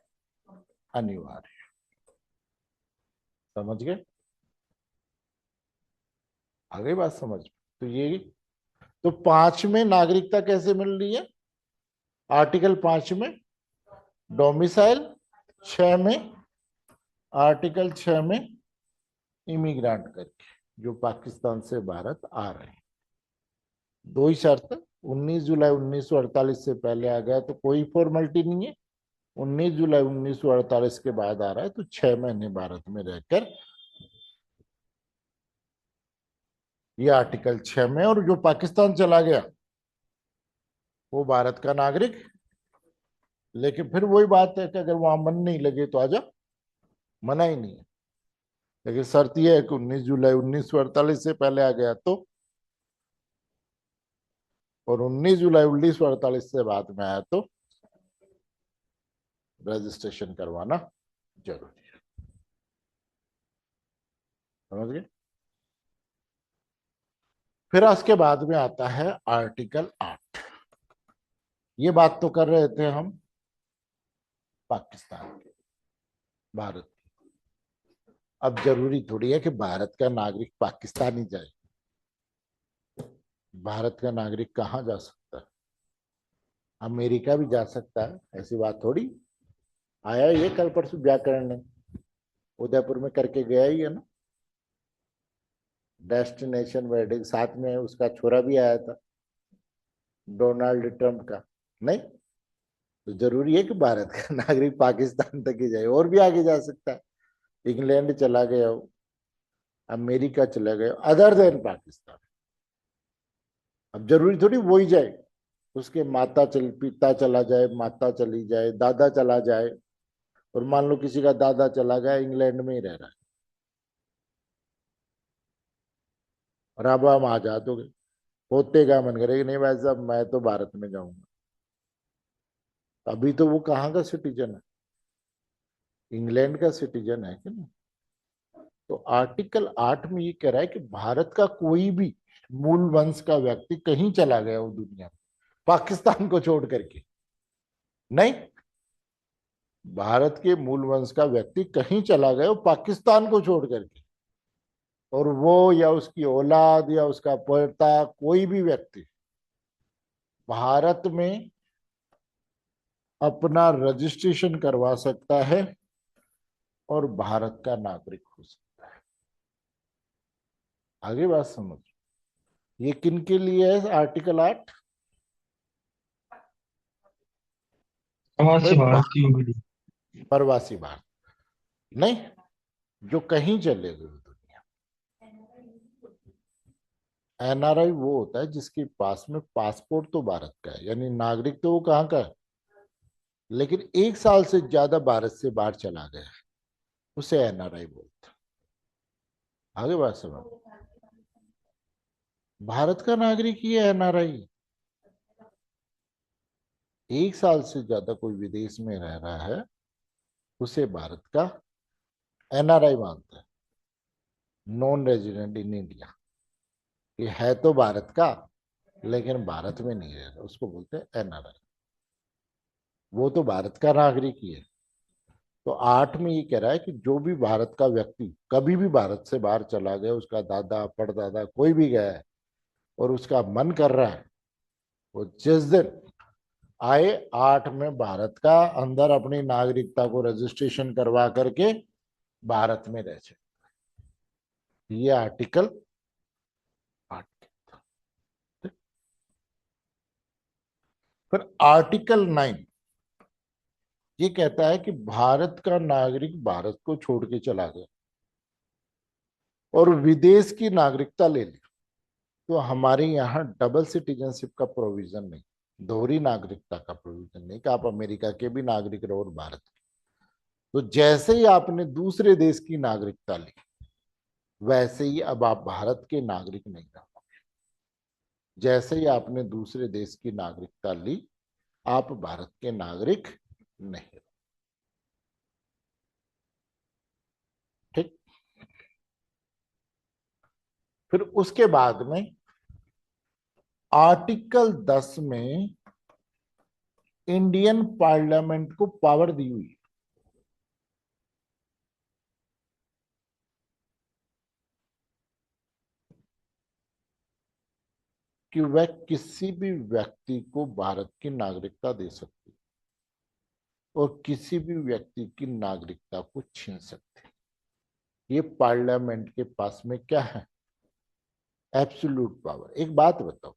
अनिवार्य है। समझ गए, आ गई बात समझ में। तो ये, तो 5 में नागरिकता कैसे मिल रही है, आर्टिकल 5 में डोमिसाइल, 6 में, आर्टिकल 6 में इमिग्रांट करके जो पाकिस्तान से भारत आ रहे हैं। दो ही शर्त, 19 जुलाई 1948 से पहले आ गया तो कोई फॉर्मेलिटी नहीं है, 19 जुलाई 1948 के बाद आ रहा है तो 6 महीने भारत में रहकर, ये आर्टिकल 6 में। और जो पाकिस्तान चला गया वो भारत का नागरिक, लेकिन फिर वही बात है कि अगर वहां मन नहीं लगे तो आजा, मना ही नहीं है। लेकिन शर्त यह है कि 19 जुलाई 1948 से पहले आ गया तो, और 19 जुलाई 1948 से बाद में आया तो रजिस्ट्रेशन करवाना जरूरी है। समझ गए। फिर उसके बाद में आता है आर्टिकल 8। ये बात तो कर रहे थे हम पाकिस्तान के, भारत की। अब जरूरी थोड़ी है कि भारत का नागरिक पाकिस्तान ही जाए, भारत का नागरिक कहाँ जा सकता है, अमेरिका भी जा सकता है, ऐसी बात थोड़ी। आया ये कल परसों व्याकरण ने उदयपुर में करके गया ही है ना, डेस्टिनेशन वेडिंग, साथ में उसका छोरा भी आया था डोनाल्ड ट्रंप का। नहीं, तो जरूरी है कि भारत का नागरिक पाकिस्तान तक ही जाए, और भी आगे जा सकता है, इंग्लैंड चला गया हो, अमेरिका चला गया, अदर देन पाकिस्तान। अब जरूरी थोड़ी वो ही जाए, उसके पिता चला जाए, माता चली जाए, दादा चला जाए, और मान लो किसी का दादा चला गया इंग्लैंड में ही रह रहा है, और अब हम आजाद हो गए, पोते का मन करेगा नहीं भाई साहब मैं तो भारत में जाऊंगा। अभी तो वो कहाँ का सिटीजन है, इंग्लैंड का सिटीजन है कि नहीं। तो आर्टिकल 8 में ये कह रहा है कि भारत का कोई भी मूल वंश का व्यक्ति कहीं चला गया हो दुनिया में, पाकिस्तान को छोड़ करके, नहीं, भारत के मूल वंश का व्यक्ति कहीं चला गया हो पाकिस्तान को छोड़ करके, और वो या उसकी औलाद या उसका पोता कोई भी व्यक्ति भारत में अपना रजिस्ट्रेशन करवा सकता है और भारत का नागरिक हो सकता है। आगे बात समझ, ये किन के लिए है आर्टिकल 8, प्रवासी भारत की उम्मीद। प्रवासी भारत, नहीं, जो कहीं चले गए दुनिया, एनआरआई वो होता है जिसके पास में पासपोर्ट तो भारत का है, यानी नागरिक तो वो कहाँ का है, लेकिन 1 साल से ज्यादा भारत से बाहर चला गया है, उसे एनआरआई बोलते हैं। आगे बात समझ, भारत का नागरिक ही है एनआरआई। 1 साल से ज्यादा कोई विदेश में रह रहा है उसे भारत का एनआरआई मानते हैं, नॉन रेजिडेंट इन इंडिया। ये है तो भारत का लेकिन भारत में नहीं रह रहा, उसको बोलते हैं एनआरआई। वो तो भारत का नागरिक ही है। तो 8 में ये कह रहा है कि जो भी भारत का व्यक्ति कभी भी भारत से बाहर चला गया, उसका दादा परदादा कोई भी गया है और उसका मन कर रहा है, वो जिस दिन आए 8 में भारत का अंदर अपनी नागरिकता को रजिस्ट्रेशन करवा करके भारत में रह जाए। ये आर्टिकल 8। फिर आर्टिकल 9 ये कहता है कि भारत का नागरिक भारत को छोड़ के चला गया और विदेश की नागरिकता ले ली, तो हमारे यहाँ डबल सिटीजनशिप का प्रोविजन नहीं, दोहरी नागरिकता का प्रोविजन नहीं कि आप अमेरिका के भी नागरिक रहो और भारत के। तो जैसे ही आपने दूसरे देश की नागरिकता ली, वैसे ही अब आप भारत के नागरिक नहीं रहो। जैसे ही आपने दूसरे देश की नागरिकता ली, आप भारत के नागरिक नहीं रहो। ठीक। फिर उसके बाद में आर्टिकल 10 में इंडियन पार्लियामेंट को पावर दी हुई है कि वह किसी भी व्यक्ति को भारत की नागरिकता दे सकती है और किसी भी व्यक्ति की नागरिकता को छीन सकती है। ये पार्लियामेंट के पास में क्या है, एब्सोल्यूट पावर। एक बात बताओ,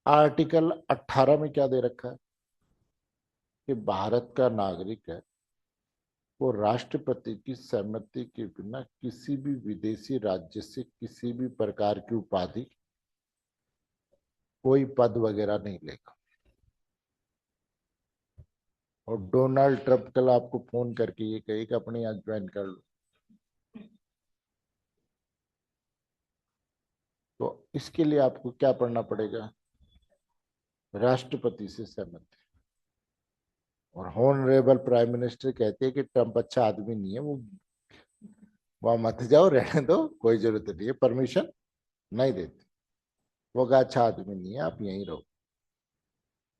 आर्टिकल 18 में क्या दे रखा है कि भारत का नागरिक है, वो राष्ट्रपति की सहमति के बिना किसी भी विदेशी राज्य से किसी भी प्रकार की उपाधि, कोई पद वगैरह नहीं लेगा। और डोनाल्ड ट्रंप कल आपको फोन करके ये कहे कि अपने यहाँ ज्वाइन कर लो, तो इसके लिए आपको क्या पढ़ना पड़ेगा, राष्ट्रपति से सहमति। और हॉनरेबल प्राइम मिनिस्टर कहते हैं कि ट्रंप अच्छा आदमी नहीं है, वो वहां मत जाओ, रहने दो, कोई जरूरत नहीं है, परमिशन नहीं देती। वो कहा अच्छा आदमी नहीं है, आप यहीं रहो।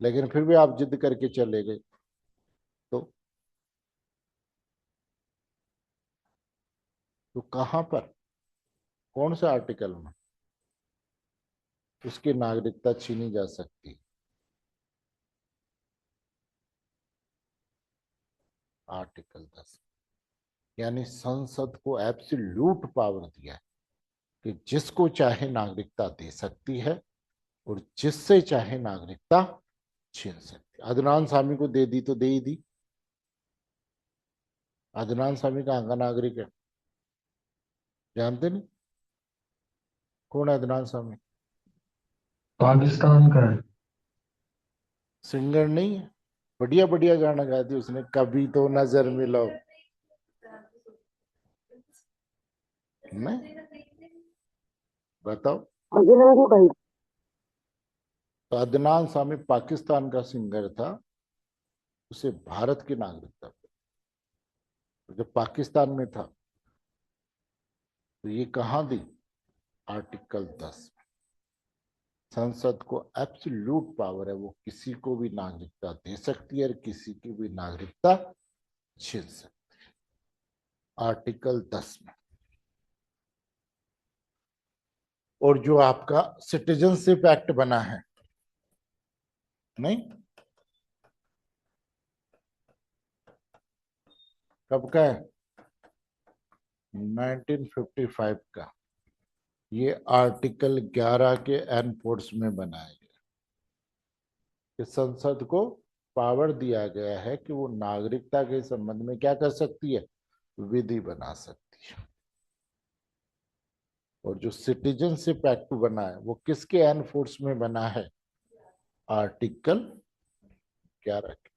लेकिन फिर भी आप जिद करके चले गए, तो कहां पर, कौन से आर्टिकल में उसकी नागरिकता छीनी जा सकती है, आर्टिकल 10। यानी संसद को एब्सोल्यूट पावर दिया है कि जिसको चाहे नागरिकता दे सकती है और जिससे चाहे नागरिकता छीन सकती है। अदनान सामी को दे दी तो दे ही दी। अदनान सामी कहाँ का नागरिक है, जानते नहीं? कौन है अदनान सामी? पाकिस्तान का है। सिंगर नहीं है, बढ़िया बढ़िया गाना गाती उसने, कभी तो नजर मिलो। नहीं, बताओ। बजरंगी भाई। तो अदनान सामी पाकिस्तान का सिंगर था, उसे भारत की नागरिकता मिली। तो जब पाकिस्तान में था तो ये कहाँ दी, आर्टिकल 10। संसद को एब्सोल्यूट पावर है, वो किसी को भी नागरिकता दे सकती है और किसी की भी नागरिकता छीन सकती है, आर्टिकल 10 में। और जो आपका सिटीजनशिप एक्ट बना है, नहीं, कब का है, 1955 का। ये आर्टिकल 11 के एन फोर्स में बनाया गया कि संसद को पावर दिया गया है कि वो नागरिकता के संबंध में क्या कर सकती है, विधि बना सकती है। और जो सिटीजनशिप एक्ट बना है वो किसके एनफोर्स में बना है? आर्टिकल 11 के।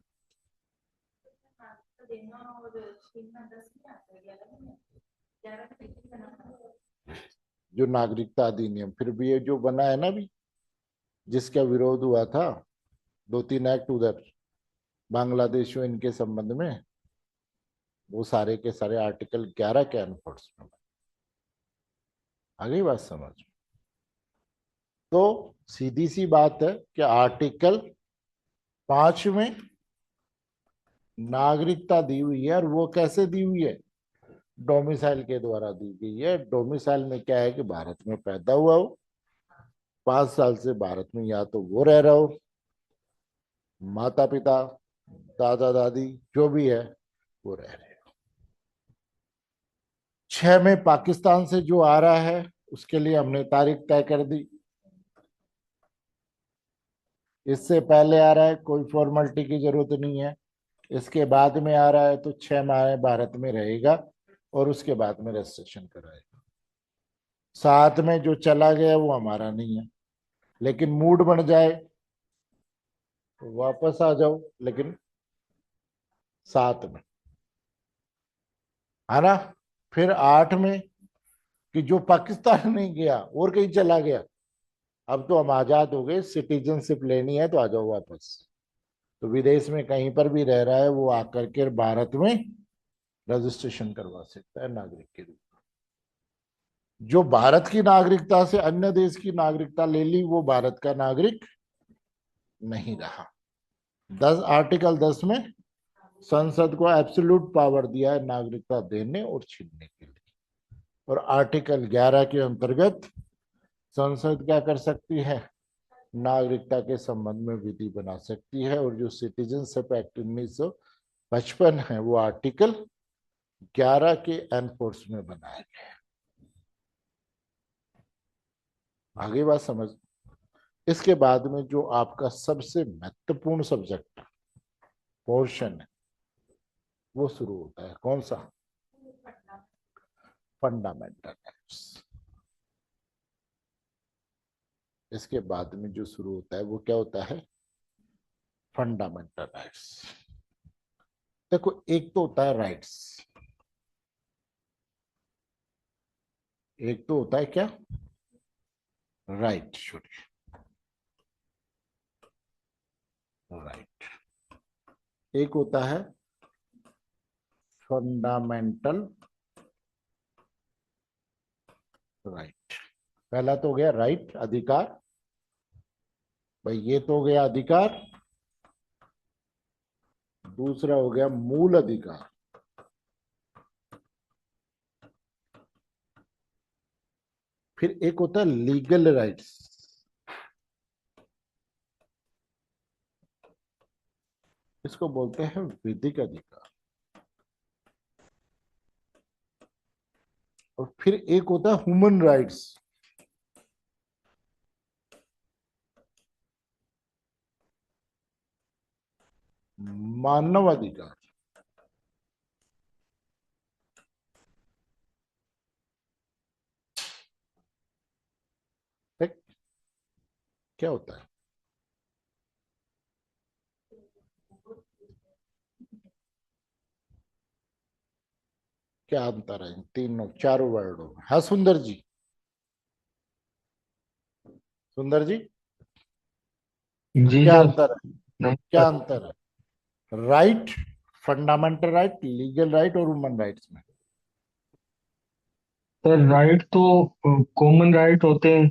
जो नागरिकता अधिनियम, फिर भी ये जो बना है ना भी, जिसका विरोध हुआ था, 2-3 एक्ट उधर बांग्लादेश और इनके संबंध में, वो सारे के सारे आर्टिकल 11 के एनफोर्स में। आ गई बात समझ? तो सीधी सी बात है कि आर्टिकल 5 में नागरिकता दी हुई है, और वो कैसे दी हुई है? डोमिसाइल के द्वारा दी गई है। डोमिसाइल में क्या है कि भारत में पैदा हुआ हो, 5 साल से भारत में या तो वो रह रहा हो, माता पिता, दादा दादी जो भी है वो रह रहे हो। 6 में पाकिस्तान से जो आ रहा है उसके लिए हमने तारीख तय कर दी। इससे पहले आ रहा है, कोई फॉर्मेलिटी की जरूरत नहीं है। इसके बाद में आ रहा है तो 6 माह भारत में रहेगा और उसके बाद में रजिस्ट्रेशन कराएगा। साथ में जो चला गया वो हमारा नहीं है, लेकिन मूड बन जाए तो वापस आ जाओ, लेकिन साथ में, है ना? फिर 8 में कि जो पाकिस्तान नहीं गया और कहीं चला गया, अब तो हम आजाद हो गए, सिटीजनशिप लेनी है तो आ जाओ वापस। तो विदेश में कहीं पर भी रह रहा है वो आकर के भारत में रजिस्ट्रेशन करवा सकता है नागरिक के रूप में। जो भारत की नागरिकता से अन्य देश की नागरिकता ले ली वो भारत का नागरिक नहीं रहा। 10 आर्टिकल 10 में संसद को एब्सोल्यूट पावर दिया है नागरिकता देने और छीनने के लिए। और आर्टिकल 11 के अंतर्गत संसद क्या कर सकती है? नागरिकता के संबंध में विधि बना सकती है। और जो सिटीजनशिप एक्ट 1955 है वो आर्टिकल 11 के एनफोर्स में बनाया गया है। आगे बात समझ? इसके बाद में जो आपका सबसे महत्वपूर्ण सब्जेक्ट पोर्शन है वो शुरू होता है, कौन सा? Fundamental rights. इसके बाद में जो शुरू होता है वो क्या होता है? Fundamental rights. देखो, एक तो होता है राइट्स, एक तो होता है क्या? राइट। राइट। एक होता है फंडामेंटल राइट। पहला तो हो गया राइट, अधिकार। भाई ये तो हो गया अधिकार। दूसरा हो गया मूल अधिकार। फिर एक होता है लीगल राइट्स। इसको बोलते हैं विधिक अधिकार। और फिर एक होता है ह्यूमन राइट्स। मानव अधिकार। ठीक? क्या होता है? क्या अंतर है इन तीनों चारों वर्डों में? हाँ सुंदर जी, सुंदर जी, जी क्या सर। अंतर है? क्या नमस्कार। अंतर है right, fundamental right, legal right और ह्यूमन राइट्स में? सर राइट तो कॉमन राइट होते हैं।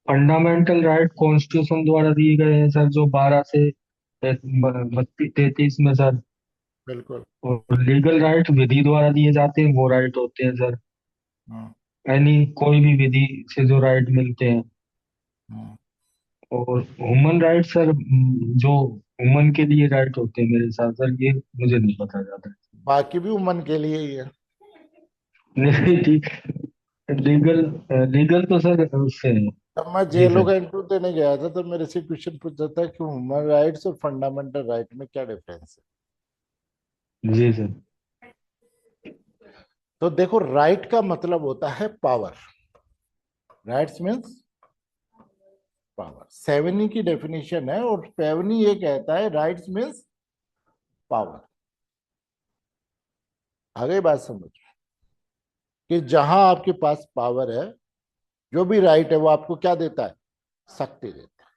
फंडामेंटल राइट कॉन्स्टिट्यूशन द्वारा दिए गए हैं सर, जो 12 से 32-33 में सर। बिल्कुल। और लीगल राइट विधि द्वारा दिए जाते हैं, वो राइट होते हैं सर। हाँ। यानी कोई भी विधि से जो राइट मिलते हैं। हाँ। और ह्यूमन राइट सर, जो ह्यूमन के लिए राइट होते हैं मेरे साथ सर, ये मुझे नहीं पता जाता। बाकी भी ह्यूमन के लिए ही है। नहीं ठीक। लीगल, लीगल तो सर उससे है। तब मैं जी जेलों सर। का इंटरव्यू देने गया था तो मेरे से क्वेश्चन पूछा था कि ह्यूमन राइट्स और फंडामेंटल राइट में क्या डिफरेंस है। जी सर। तो देखो, राइट का मतलब होता है पावर। Rights means power. सेवनी की डेफिनेशन है और सेवनी ये कहता है राइट्स मीन्स पावर। आगे बात समझ कि जहां आपके पास पावर है, जो भी राइट है वो आपको क्या देता है? शक्ति देता है।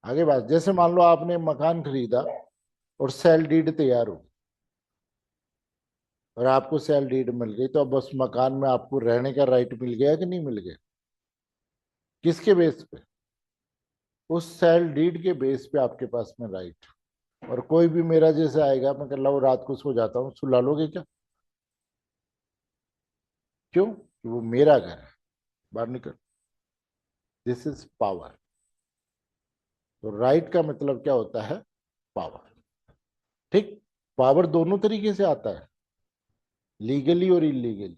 आगे बात, जैसे मान लो आपने मकान खरीदा और सेल डीड तैयार हो और आपको सेल डीड मिल गई, तो अब उस मकान में आपको रहने का राइट मिल गया कि नहीं मिल गया? किसके बेस पे? उस सेल डीड के बेस पे आपके पास में राइट। और कोई भी मेरा जैसे आएगा, मैं कह रहा हूँ रात को सो जाता हूँ, सुला लोगे क्या? क्यों? कि वो मेरा घर है, बाहर निकल। This is power. तो राइट का मतलब क्या होता है? पावर। ठीक। पावर दोनों तरीके से आता है, लीगली और इलीगली।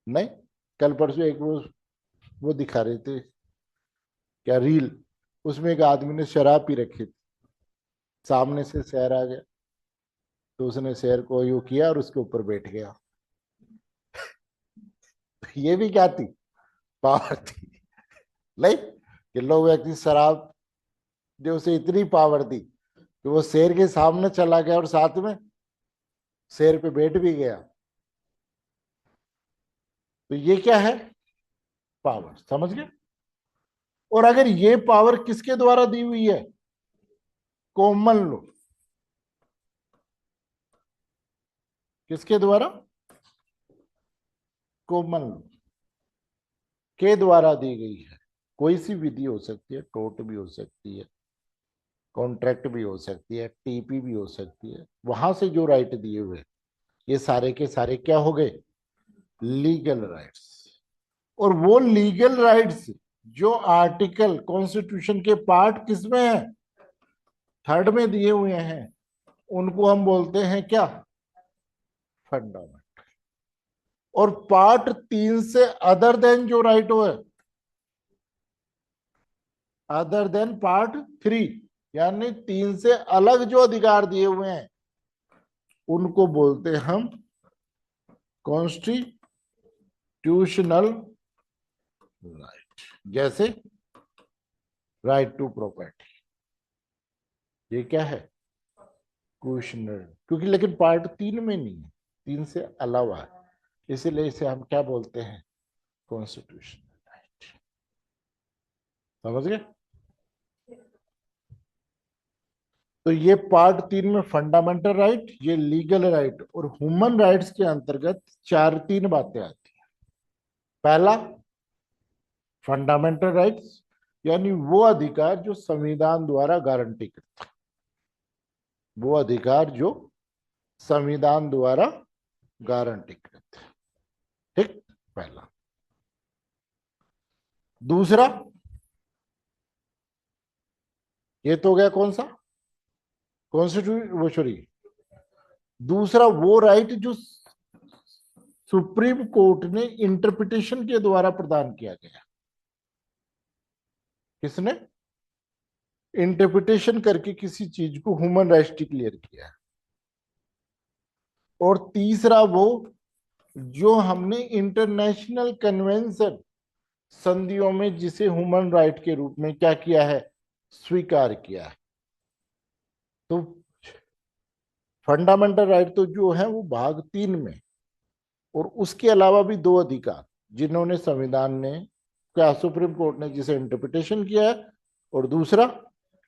नहीं, कल परसों एक वो दिखा रहे थे, क्या रील, उसमें एक आदमी ने शराब पी रखी थी, सामने से शेर आ गया, तो उसने शेर को यूं किया और उसके ऊपर बैठ गया। ये भी क्या थी? पावर थी। नहीं, कि लोग व्यक्ति शराब ने उसे इतनी पावर दी कि वो शेर के सामने चला गया और साथ में शेर पे बैठ भी गया। तो ये क्या है? पावर। समझ गए? और अगर ये पावर किसके द्वारा दी हुई है? Common law. किसके द्वारा? कॉमन लॉ के द्वारा दी गई है। कोई सी विधि हो सकती है, टोट भी हो सकती है, कॉन्ट्रैक्ट भी हो सकती है, टीपी भी हो सकती है। वहां से जो राइट दिए हुए, ये सारे के सारे क्या हो गए? Legal rights. और वो लीगल राइट्स जो आर्टिकल कॉन्स्टिट्यूशन के पार्ट किसमें है? थर्ड में दिए हुए हैं, उनको हम बोलते हैं क्या? फंडामेंट। और पार्ट 3 से अदर देन जो राइट हो है, अदर देन पार्ट 3, यानी 3 से अलग जो अधिकार दिए हुए हैं, उनको बोलते हैं हम कॉन्स्टिट्यूशनल राइट। जैसे राइट टू प्रॉपर्टी, ये क्या है? क्वेश्चनर। क्योंकि लेकिन पार्ट 3 में नहीं है, 3 से अलावा है, इसीलिए इसे हम क्या बोलते हैं? Constitutional right. समझ गए? तो ये पार्ट 3 में फंडामेंटल राइट, ये लीगल राइट और ह्यूमन राइट्स के अंतर्गत 3 बातें आती हैं। पहला, फंडामेंटल राइट्स, यानी वो अधिकार जो संविधान द्वारा गारंटी करते हैं, वो अधिकार जो संविधान द्वारा गारंटी करते हैं। ठीक, पहला। दूसरा, ये तो हो गया कौन सा? कॉन्स्टिट्यूशन। दूसरा, वो राइट जो सुप्रीम कोर्ट ने इंटरप्रिटेशन के द्वारा प्रदान किया गया। किसने? इंटरप्रिटेशन करके किसी चीज को ह्यूमन राइट्स डिक्लेयर किया है। और तीसरा, वो जो हमने इंटरनेशनल कन्वेंशन, संधियों में जिसे ह्यूमन राइट के रूप में क्या किया है? स्वीकार किया है। तो फंडामेंटल राइट तो जो है वो भाग 3 में, और उसके अलावा भी 2 अधिकार जिन्होंने संविधान ने, क्या सुप्रीम कोर्ट ने जिसे इंटरप्रिटेशन किया है, और दूसरा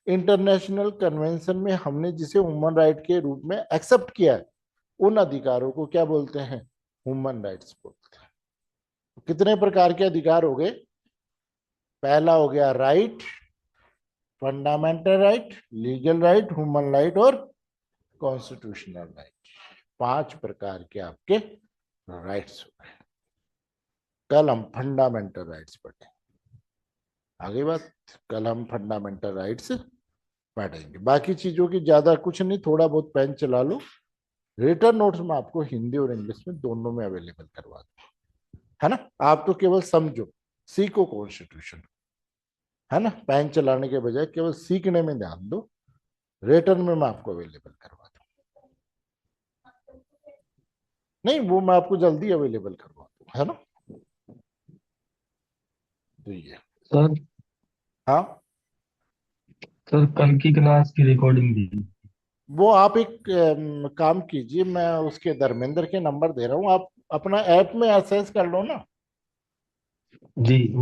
इंटरनेशनल कन्वेंशन में हमने जिसे ह्यूमन राइट के रूप में एक्सेप्ट किया है, उन अधिकारों को क्या बोलते हैं? ह्यूमन राइट्स बोलते हैं। कितने प्रकार के अधिकार हो गए? पहला हो गया right, fundamental right, legal right, human right और कॉन्स्टिट्यूशनल राइट। 5 प्रकार के आपके राइट्स हो गए। कल हम फंडामेंटल राइट्स पढ़ेंगे। आगे बात, कल हम फंडामेंटल राइट्स पढ़ेंगे। बाकी चीजों की ज्यादा कुछ नहीं, थोड़ा बहुत पेन चला लो। रिटर्न नोट्स में आपको हिंदी और इंग्लिश में दोनों में अवेलेबल करवा दूं, है ना? आप तो केवल समझो, सीखो कॉन्स्टिट्यूशन, है ना? पेन चलाने के बजाय केवल सीखने में ध्यान दो। रिटर्न में मैं आपको अवेलेबल करवा दूं। नहीं, वो मैं आपको जल्दी अवेलेबल करवा दूं। था ना। तो ये। सर हाँ। सर कल की क्लास की रिकॉर्डिंग दी। वो आप एक काम कीजिए, मैं उसके धर्मेंद्र के नंबर दे रहा हूँ, आप अपना ऐप में एक्सेस कर लो ना। जी।